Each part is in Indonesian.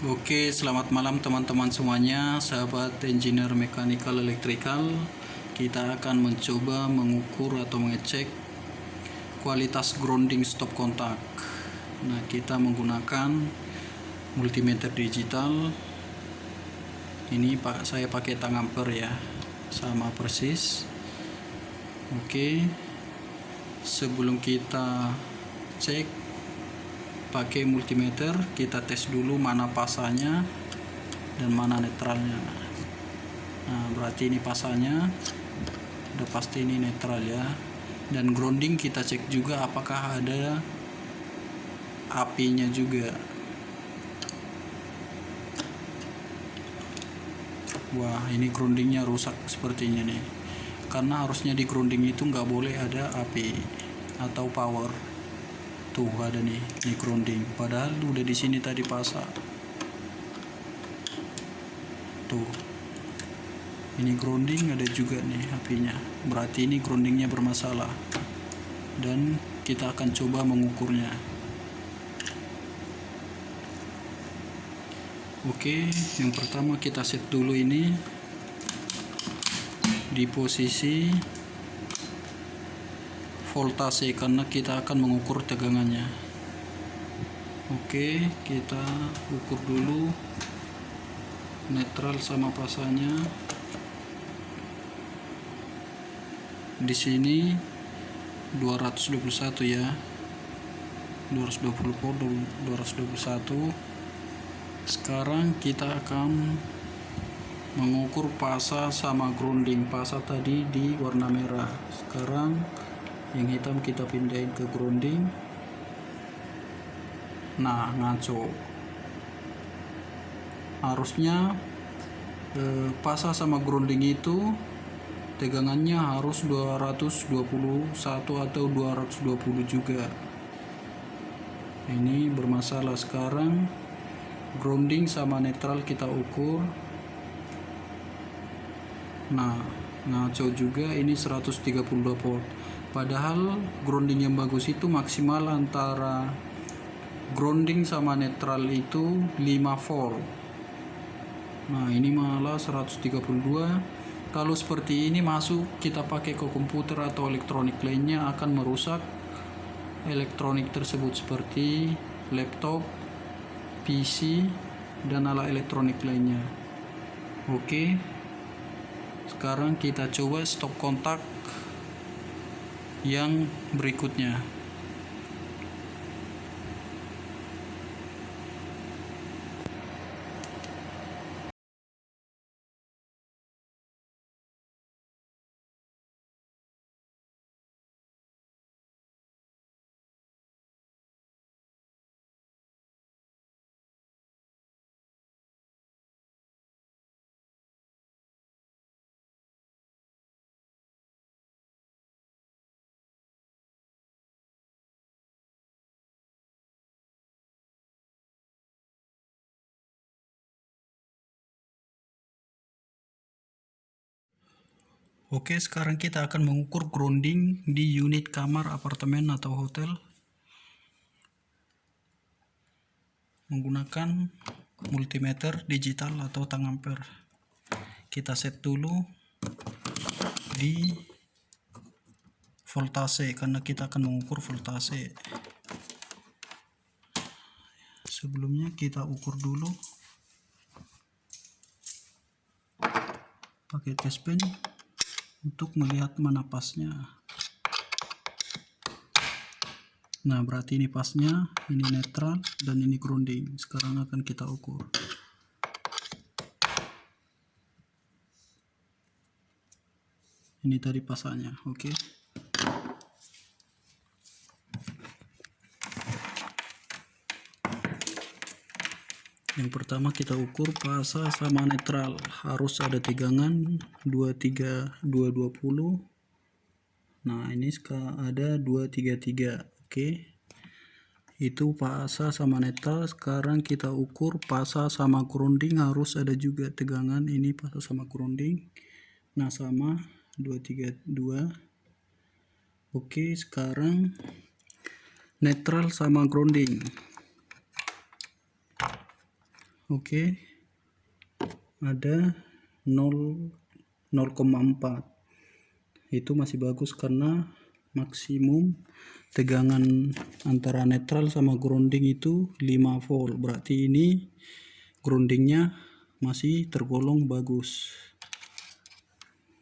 Oke, selamat malam teman-teman semuanya, sahabat engineer mechanical electrical. Kita akan mencoba mengukur atau mengecek kualitas grounding stop kontak. Nah, kita menggunakan multimeter digital. Ini saya pakai tang ampere ya, sama persis. Oke, sebelum kita cek pakai multimeter, kita tes dulu mana pasanya dan mana netralnya. Nah, berarti ini pasanya udah pasti ini netral ya. Dan grounding kita cek juga apakah ada apinya juga. Wah, ini groundingnya rusak sepertinya nih, karena harusnya di grounding itu nggak boleh ada api atau power. Tuh ada nih grounding, padahal udah di sini tadi pasang. Tuh, ini grounding ada juga nih apinya, berarti ini groundingnya bermasalah, dan kita akan coba mengukurnya. Oke, yang pertama kita set dulu ini di posisi voltase karena kita akan mengukur tegangannya. Oke, kita ukur dulu netral sama pasanya. Di sini 221 ya, 220 volt 221. Sekarang kita akan mengukur pasa sama grounding. Pasa tadi di warna merah, sekarang yang hitam kita pindahin ke grounding. Nah, ngaco. Harusnya pasa sama grounding itu tegangannya harus 221 atau 220 juga. Ini bermasalah. Sekarang grounding sama netral kita ukur. Nah, ngaco juga, ini 132 volt. Padahal grounding yang bagus itu maksimal antara grounding sama netral itu 5 volt. Nah, ini malah 132. Kalau seperti ini masuk kita pakai ke komputer atau elektronik lainnya, akan merusak elektronik tersebut seperti laptop, PC, dan alat elektronik lainnya. Oke, sekarang kita coba stop kontak yang berikutnya. Oke, sekarang kita akan mengukur grounding di unit kamar, apartemen, atau hotel menggunakan multimeter digital atau tang ampere. Kita set dulu di voltase karena kita akan mengukur voltase. Sebelumnya kita ukur dulu pakai test pen untuk melihat mana pasnya. Nah, berarti ini pasnya, ini netral, dan ini grounding. Sekarang akan kita ukur. Ini tadi pasanya, oke. Yang pertama kita ukur pasa sama netral, harus ada tegangan 220. Nah, ini ada 233. Oke, itu pasa sama netral. Sekarang kita ukur pasa sama grounding, harus ada juga tegangan. Ini pasa sama grounding. Nah, sama 232. Oke, sekarang netral sama grounding. Oke, ada 0,4. Itu masih bagus karena maksimum tegangan antara netral sama grounding itu 5 volt. Berarti ini groundingnya masih tergolong bagus.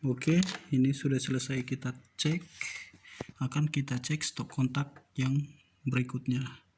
Oke, ini sudah selesai kita cek. Akan kita cek stop kontak yang berikutnya.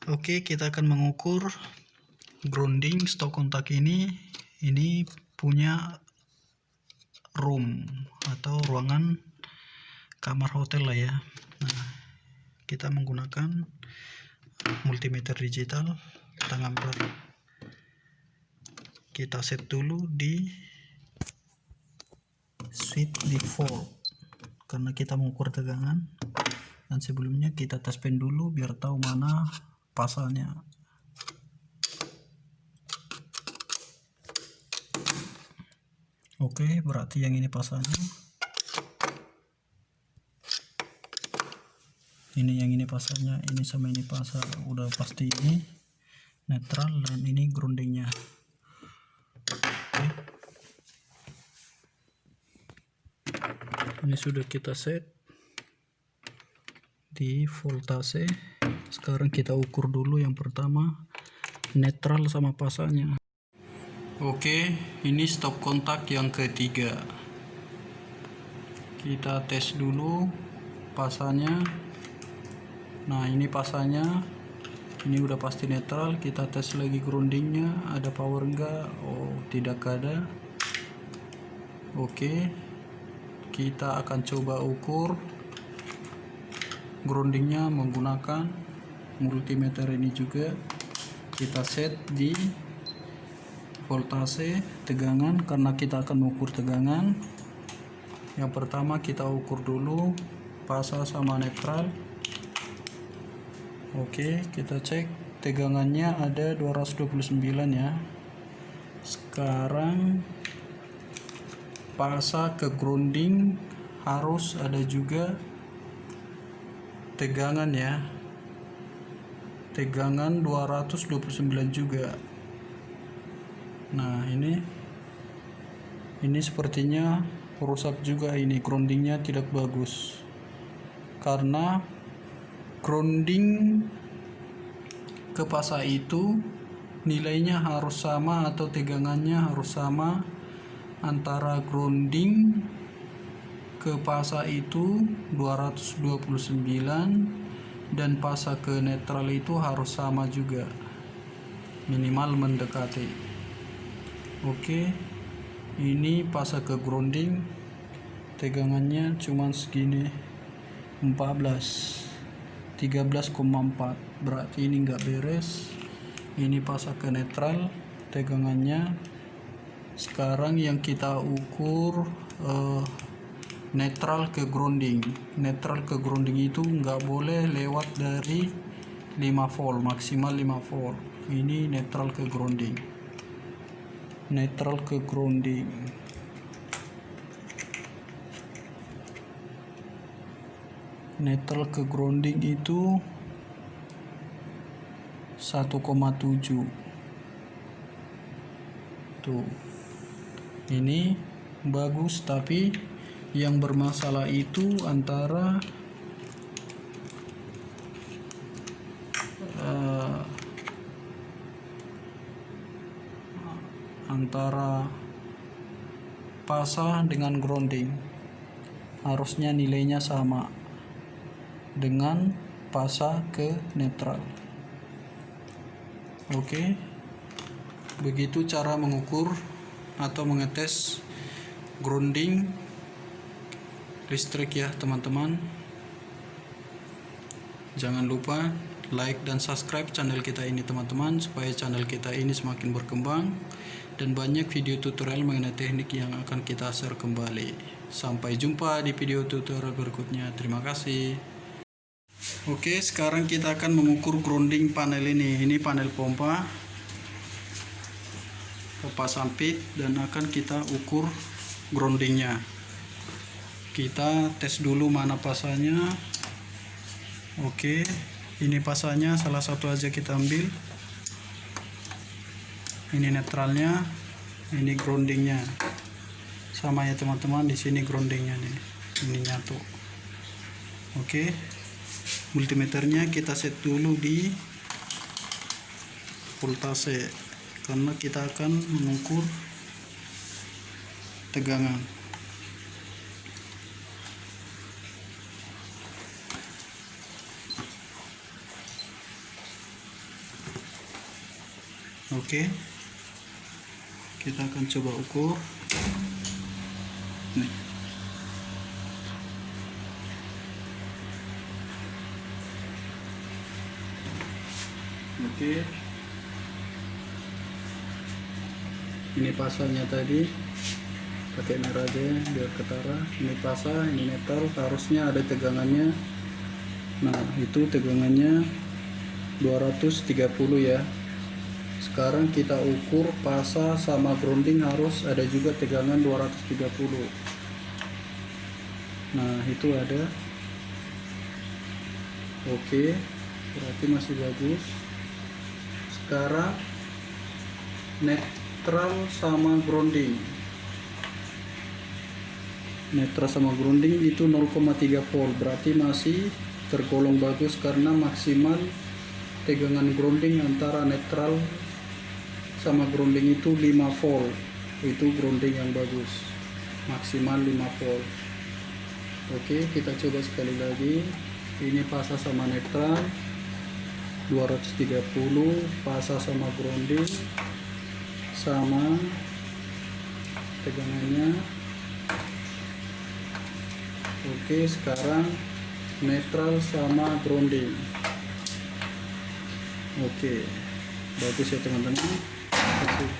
Oke, kita akan mengukur grounding stop kontak ini. Ini punya room atau ruangan kamar hotel lah ya. Nah, kita menggunakan multimeter digital tangan ber. Kita set dulu di switch default karena kita mengukur tegangan, dan sebelumnya kita tes pen dulu biar tahu mana pasalnya. Oke, berarti yang ini pasalnya. Yang ini pasalnya, ini sama ini pasal. Udah pasti ini netral dan ini groundingnya. Oke. Ini sudah kita set di voltase. Sekarang kita ukur dulu yang pertama netral sama pasalnya. Oke, ini stop kontak yang ketiga. Kita tes dulu pasalnya. Nah, ini pasalnya. Ini udah pasti netral. Kita tes lagi groundingnya, ada power enggak? Oh, tidak ada. Oke, kita akan coba ukur groundingnya menggunakan multimeter ini juga. Kita set di voltase tegangan karena kita akan mengukur tegangan. Yang pertama kita ukur dulu pasal sama netral. Oke, kita cek tegangannya ada 229 ya. Sekarang pasal ke grounding harus ada juga tegangan ya. Tegangan 229 juga. Nah, ini sepertinya rusak juga, ini groundingnya tidak bagus karena grounding ke pasar itu nilainya harus sama atau tegangannya harus sama antara grounding ke pasar itu 229 dan pasar ke netral itu harus sama juga, minimal mendekati. Oke, ini pasar ke grounding tegangannya cuman segini 13,4, berarti ini enggak beres. Ini pasar ke netral tegangannya. Sekarang yang kita ukur netral ke grounding. Netral ke grounding itu enggak boleh lewat dari 5 volt, maksimal 5 volt. Ini netral ke grounding. Netral ke grounding. Netral ke grounding itu 1,7. Tuh. Ini bagus, tapi yang bermasalah itu antara pasar dengan grounding. Harusnya nilainya sama dengan pasar ke netral. Oke, begitu cara mengukur atau mengetes grounding listrik ya teman-teman. Jangan lupa like dan subscribe channel kita ini teman-teman, supaya channel kita ini semakin berkembang dan banyak video tutorial mengenai teknik yang akan kita share kembali. Sampai jumpa di video tutorial berikutnya. Terima kasih. Oke, sekarang kita akan mengukur grounding panel ini. Ini panel pompa sampit dan akan kita ukur groundingnya. Kita tes dulu mana pasanya. Oke, ini pasanya, salah satu aja kita ambil. Ini netralnya, ini groundingnya. Sama ya teman-teman, di sini groundingnya nih. Ini nyatu. Oke, multimeternya kita set dulu di voltase karena kita akan mengukur tegangan. Oke, kita akan coba ukur nih. Oke, ini pasanya tadi pakai merah aja biar ketara. Ini pasa, ini metal, harusnya ada tegangannya. Nah, itu tegangannya 230 ya. Sekarang kita ukur pasa sama grounding, harus ada juga tegangan 230. Nah, itu ada. Oke, berarti masih bagus. Sekarang netral sama grounding. Netral sama grounding itu 0,3 volt, berarti masih tergolong bagus karena maksimal tegangan grounding antara netral sama grounding itu 5 volt. Itu grounding yang bagus, maksimal 5 volt. Oke, kita coba sekali lagi. Ini pasa sama netral 230, pasa sama grounding sama tegangannya. Oke, sekarang netral sama grounding. Oke, bagus ya teman-teman. Terima kasih.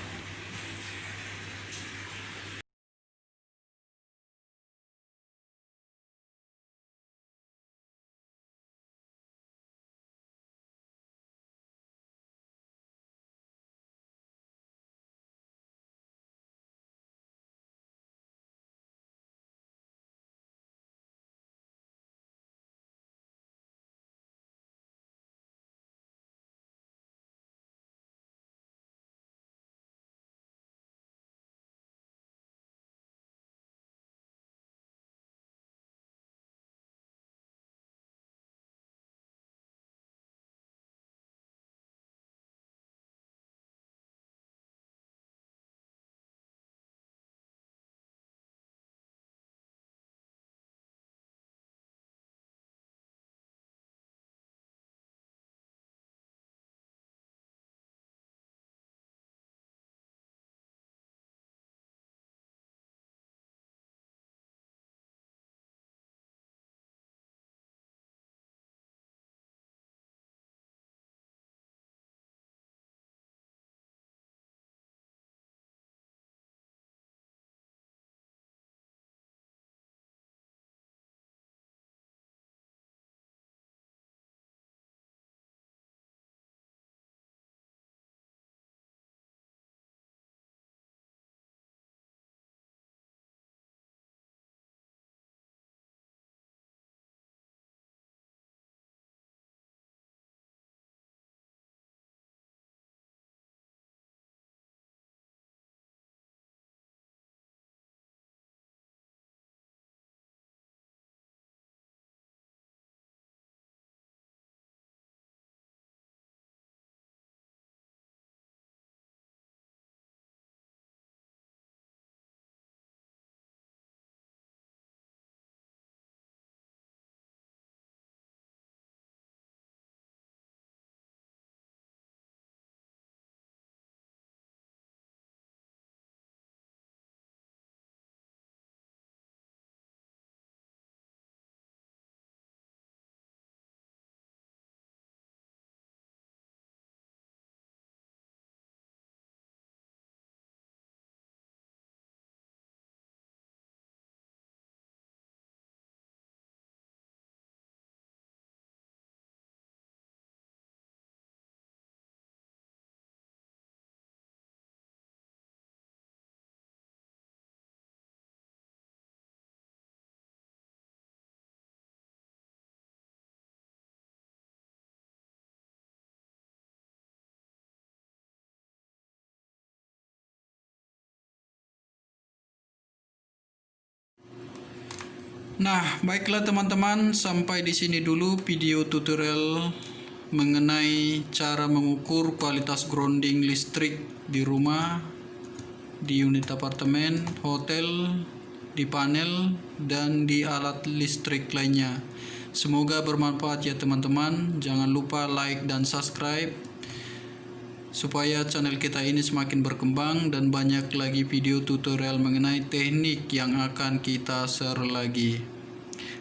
Nah, baiklah teman-teman, sampai di sini dulu video tutorial mengenai cara mengukur kualitas grounding listrik di rumah, di unit apartemen, hotel, di panel, dan di alat listrik lainnya. Semoga bermanfaat ya teman-teman. Jangan lupa like dan subscribe supaya channel kita ini semakin berkembang dan banyak lagi video tutorial mengenai teknik yang akan kita share lagi.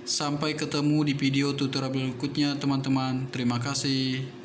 Sampai ketemu di video tutorial berikutnya teman-teman. Terima kasih.